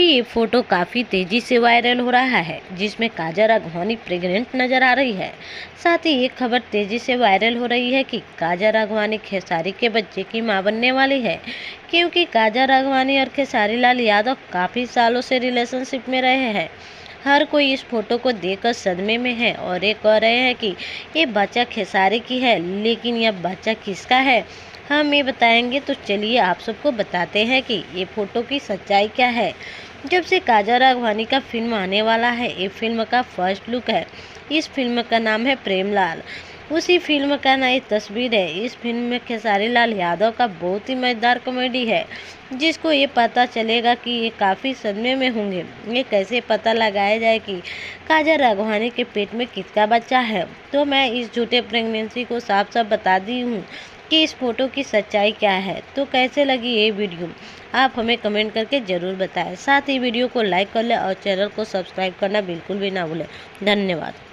ये फोटो काफ़ी तेज़ी से वायरल हो रहा है, जिसमें काजल राघवानी प्रेग्नेंट नजर आ रही है। साथ ही एक खबर तेज़ी से वायरल हो रही है कि काजल राघवानी खेसारी के बच्चे की मां बनने वाली है, क्योंकि काजल राघवानी और खेसारी लाल यादव काफ़ी सालों से रिलेशनशिप में रहे हैं। हर कोई इस फोटो को देखकर सदमे में है और ये कह रहे हैं कि ये बच्चा खेसारी की है, लेकिन यह बच्चा किसका है हम ये बताएंगे। तो चलिए आप सबको बताते हैं कि ये फोटो की सच्चाई क्या है। जब से काजल राघवानी का फिल्म आने वाला है, ये फिल्म का फर्स्ट लुक है। इस फिल्म का नाम है प्रेमलाल। उसी फिल्म का नई तस्वीर है। इस फिल्म में खेसारी लाल यादव का बहुत ही मजेदार कॉमेडी है, जिसको ये पता चलेगा कि ये काफ़ी सदमे में होंगे। ये कैसे पता लगाया जाए कि काजल राघवानी के पेट में किसका बच्चा है। तो मैं इस झूठे प्रेगनेंसी को साफ साफ बता दी हूँ कि इस फोटो की सच्चाई क्या है। तो कैसे लगी ये वीडियो आप हमें कमेंट करके ज़रूर बताएं। साथ ही वीडियो को लाइक कर लें और चैनल को सब्सक्राइब करना बिल्कुल भी ना भूलें। धन्यवाद।